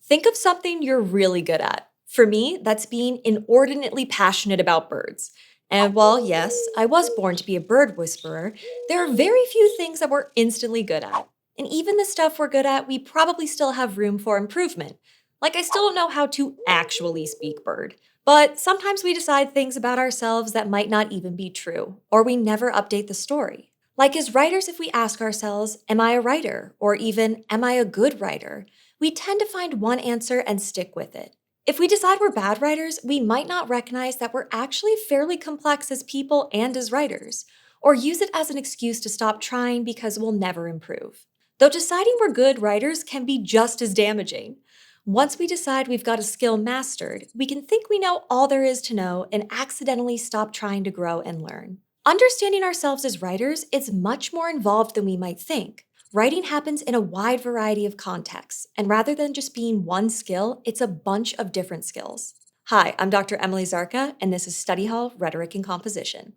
Think of something you're really good at. For me, that's being inordinately passionate about birds. And while, yes, I was born to be a bird whisperer, there are very few things that we're instantly good at. And even the stuff we're good at, we probably still have room for improvement. Like, I still don't know how to actually speak bird. But sometimes we decide things about ourselves that might not even be true, or we never update the story. Like as writers, if we ask ourselves, am I a writer? Or even, am I a good writer? We tend to find one answer and stick with it. If we decide we're bad writers, we might not recognize that we're actually fairly complex as people and as writers, or use it as an excuse to stop trying because we'll never improve. Though deciding we're good writers can be just as damaging. Once we decide we've got a skill mastered, we can think we know all there is to know and accidentally stop trying to grow and learn. Understanding ourselves as writers is much more involved than we might think. Writing happens in a wide variety of contexts, and rather than just being one skill, it's a bunch of different skills. Hi, I'm Dr. Emily Zarka, and this is Study Hall Rhetoric and Composition.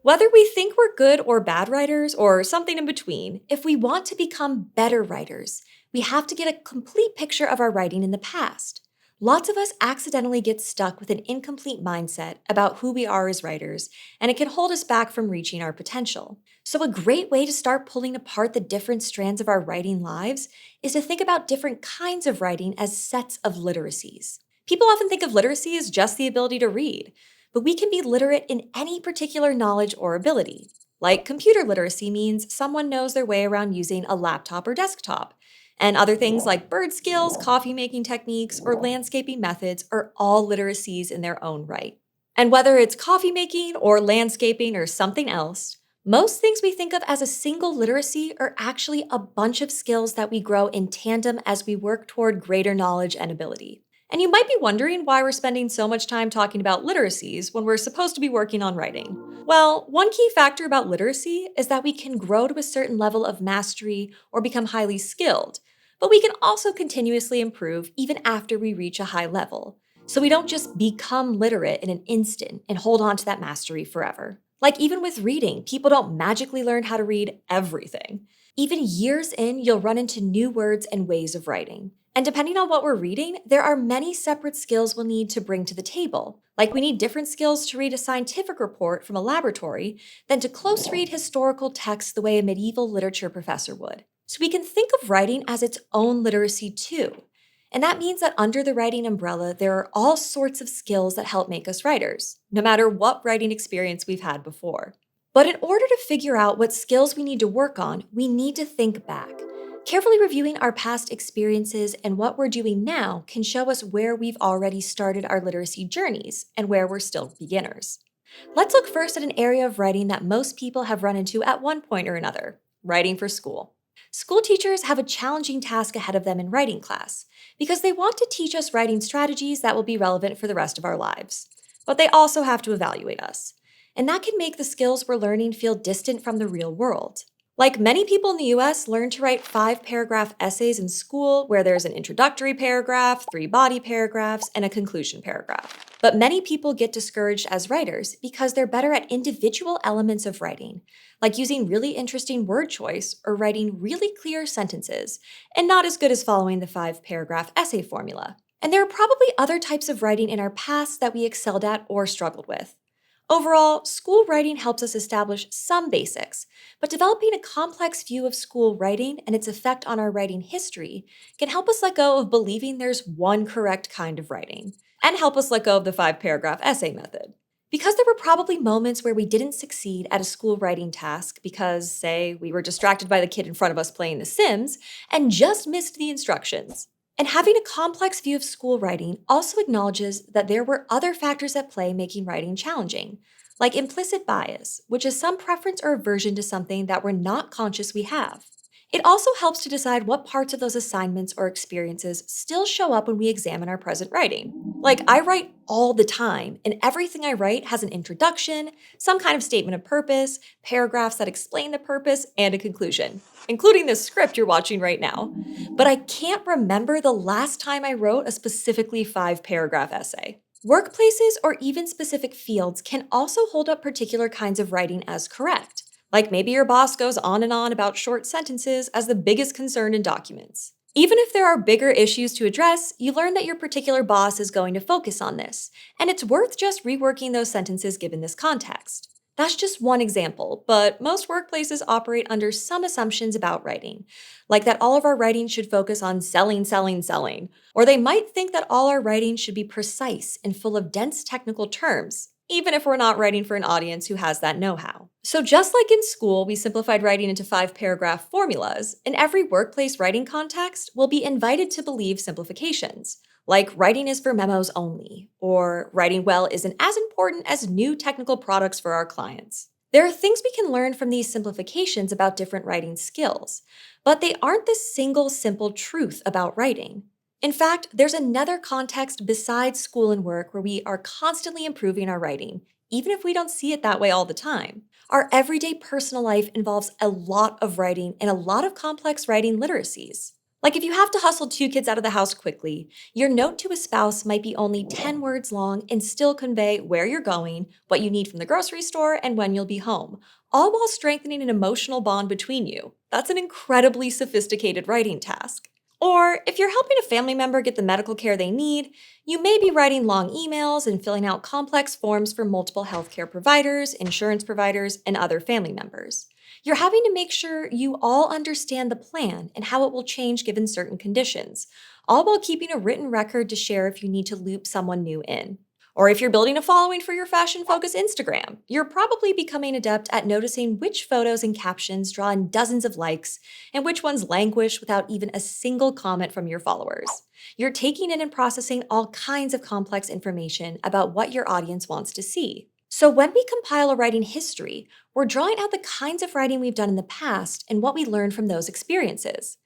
Whether we think we're good or bad writers, or something in between, if we want to become better writers, we have to get a complete picture of our writing in the past. Lots of us accidentally get stuck with an incomplete mindset about who we are as writers, and it can hold us back from reaching our potential. So, a great way to start pulling apart the different strands of our writing lives is to think about different kinds of writing as sets of literacies. People often think of literacy as just the ability to read, but we can be literate in any particular knowledge or ability. Like computer literacy means someone knows their way around using a laptop or desktop. And other things like bird skills, coffee making techniques, or landscaping methods are all literacies in their own right. And whether it's coffee making or landscaping or something else, most things we think of as a single literacy are actually a bunch of skills that we grow in tandem as we work toward greater knowledge and ability. And you might be wondering why we're spending so much time talking about literacies when we're supposed to be working on writing. Well, one key factor about literacy is that we can grow to a certain level of mastery or become highly skilled, but we can also continuously improve even after we reach a high level. So we don't just become literate in an instant and hold on to that mastery forever. Like even with reading, people don't magically learn how to read everything. Even years in, you'll run into new words and ways of writing. And depending on what we're reading, there are many separate skills we'll need to bring to the table. Like we need different skills to read a scientific report from a laboratory than to close read historical texts the way a medieval literature professor would. So we can think of writing as its own literacy too. And that means that under the writing umbrella, there are all sorts of skills that help make us writers, no matter what writing experience we've had before. But in order to figure out what skills we need to work on, we need to think back. Carefully reviewing our past experiences and what we're doing now can show us where we've already started our literacy journeys and where we're still beginners. Let's look first at an area of writing that most people have run into at one point or another: writing for school. School teachers have a challenging task ahead of them in writing class because they want to teach us writing strategies that will be relevant for the rest of our lives. But they also have to evaluate us. And that can make the skills we're learning feel distant from the real world. Like many people in the US learn to write 5-paragraph essays in school where there's an introductory paragraph, 3 body paragraphs, and a conclusion paragraph. But many people get discouraged as writers because they're better at individual elements of writing, like using really interesting word choice or writing really clear sentences, and not as good as following the 5-paragraph essay formula. And there are probably other types of writing in our past that we excelled at or struggled with. Overall, school writing helps us establish some basics, but developing a complex view of school writing and its effect on our writing history can help us let go of believing there's one correct kind of writing, and help us let go of the 5-paragraph essay method. Because there were probably moments where we didn't succeed at a school writing task because, say, we were distracted by the kid in front of us playing The Sims and just missed the instructions. And having a complex view of school writing also acknowledges that there were other factors at play making writing challenging, like implicit bias, which is some preference or aversion to something that we're not conscious we have. It also helps to decide what parts of those assignments or experiences still show up when we examine our present writing. Like, I write all the time, and everything I write has an introduction, some kind of statement of purpose, paragraphs that explain the purpose, and a conclusion, including this script you're watching right now. But I can't remember the last time I wrote a specifically 5-paragraph essay. Workplaces or even specific fields can also hold up particular kinds of writing as correct. Like maybe your boss goes on about short sentences as the biggest concern in documents. Even if there are bigger issues to address, you learn that your particular boss is going to focus on this, and it's worth just reworking those sentences given this context. That's just one example, but most workplaces operate under some assumptions about writing, like that all of our writing should focus on selling, selling, selling, or they might think that all our writing should be precise and full of dense technical terms, even if we're not writing for an audience who has that know how. So, just like in school, we simplified writing into 5 paragraph formulas, in every workplace writing context, we'll be invited to believe simplifications, like writing is for memos only, or writing well isn't as important as new technical products for our clients. There are things we can learn from these simplifications about different writing skills, but they aren't the single simple truth about writing. In fact, there's another context besides school and work where we are constantly improving our writing, even if we don't see it that way all the time. Our everyday personal life involves a lot of writing and a lot of complex writing literacies. Like if you have to hustle 2 kids out of the house quickly, your note to a spouse might be only 10 words long and still convey where you're going, what you need from the grocery store, and when you'll be home, all while strengthening an emotional bond between you. That's an incredibly sophisticated writing task. Or if you're helping a family member get the medical care they need, you may be writing long emails and filling out complex forms for multiple healthcare providers, insurance providers, and other family members. You're having to make sure you all understand the plan and how it will change given certain conditions, all while keeping a written record to share if you need to loop someone new in. Or if you're building a following for your fashion focused Instagram, you're probably becoming adept at noticing which photos and captions draw in dozens of likes and which ones languish without even a single comment from your followers. You're taking in and processing all kinds of complex information about what your audience wants to see. So when we compile a writing history, we're drawing out the kinds of writing we've done in the past and what we learned from those experiences.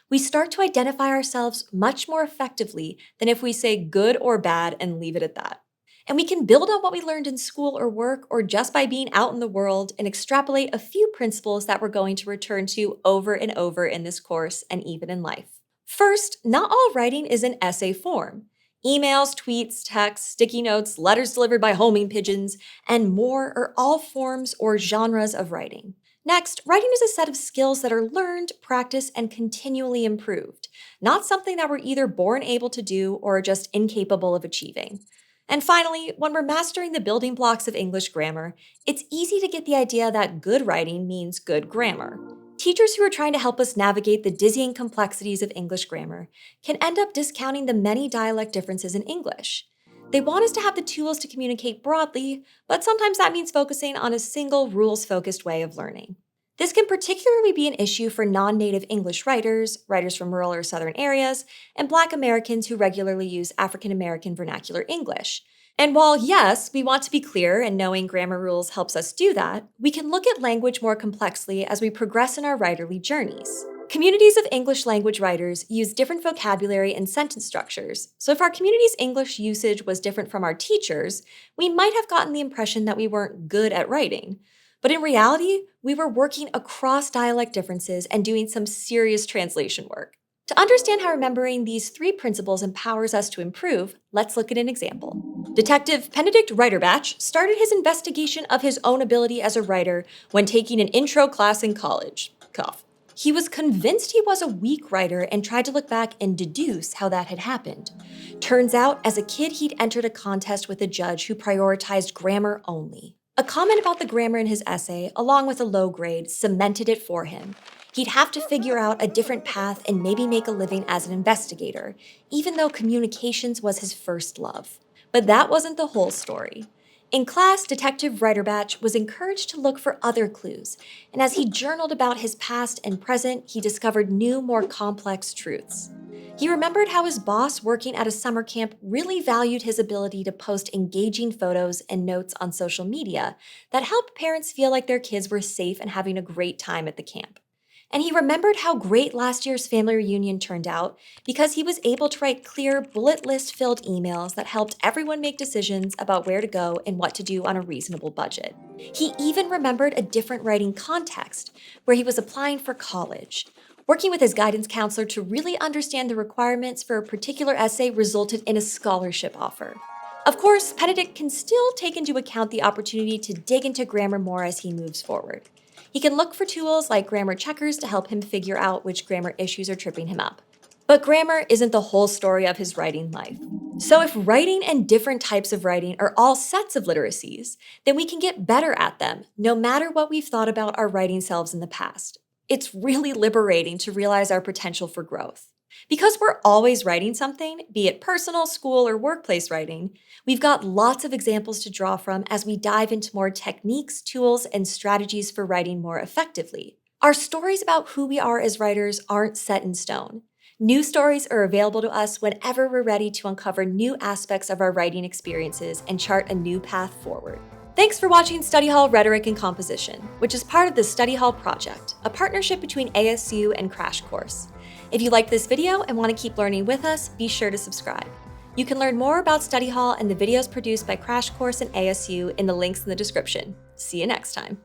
We start to identify ourselves much more effectively than if we say good or bad and leave it at that. And we can build on what we learned in school or work or just by being out in the world and extrapolate a few principles that we're going to return to over and over in this course and even in life. First, not all writing is in essay form. Emails, tweets, texts, sticky notes, letters delivered by homing pigeons, and more are all forms or genres of writing. Next, writing is a set of skills that are learned, practiced, and continually improved, not something that we're either born able to do or are just incapable of achieving. And finally, when we're mastering the building blocks of English grammar, it's easy to get the idea that good writing means good grammar. Teachers who are trying to help us navigate the dizzying complexities of English grammar can end up discounting the many dialect differences in English. They want us to have the tools to communicate broadly, but sometimes that means focusing on a single rules-focused way of learning. This can particularly be an issue for non-native English writers, writers from rural or southern areas, and Black Americans who regularly use African American vernacular English. And while, yes, we want to be clear and knowing grammar rules helps us do that, we can look at language more complexly as we progress in our writerly journeys. Communities of English language writers use different vocabulary and sentence structures, so if our community's English usage was different from our teachers, we might have gotten the impression that we weren't good at writing. But in reality, we were working across dialect differences and doing some serious translation work. To understand how remembering these 3 principles empowers us to improve, let's look at an example. Detective Benedict Reiterbatch started his investigation of his own ability as a writer when taking an intro class in college. Cough. He was convinced he was a weak writer and tried to look back and deduce how that had happened. Turns out, as a kid, he'd entered a contest with a judge who prioritized grammar only. A comment about the grammar in his essay, along with a low grade, cemented it for him. He'd have to figure out a different path and maybe make a living as an investigator, even though communications was his first love. But that wasn't the whole story. In class, Detective Reiterbatch was encouraged to look for other clues, and as he journaled about his past and present, he discovered new, more complex truths. He remembered how his boss working at a summer camp really valued his ability to post engaging photos and notes on social media that helped parents feel like their kids were safe and having a great time at the camp. And he remembered how great last year's family reunion turned out because he was able to write clear, bullet list-filled emails that helped everyone make decisions about where to go and what to do on a reasonable budget. He even remembered a different writing context, where he was applying for college. Working with his guidance counselor to really understand the requirements for a particular essay resulted in a scholarship offer. Of course, Benedict can still take into account the opportunity to dig into grammar more as he moves forward. He can look for tools like grammar checkers to help him figure out which grammar issues are tripping him up. But grammar isn't the whole story of his writing life. So if writing and different types of writing are all sets of literacies, then we can get better at them, no matter what we've thought about our writing selves in the past. It's really liberating to realize our potential for growth. Because we're always writing something, be it personal, school, or workplace writing, we've got lots of examples to draw from as we dive into more techniques, tools, and strategies for writing more effectively. Our stories about who we are as writers aren't set in stone. New stories are available to us whenever we're ready to uncover new aspects of our writing experiences and chart a new path forward. Thanks for watching Study Hall Rhetoric and Composition, which is part of the Study Hall Project, a partnership between ASU and Crash Course. If you liked this video and want to keep learning with us, be sure to subscribe. You can learn more about Study Hall and the videos produced by Crash Course and ASU in the links in the description. See you next time.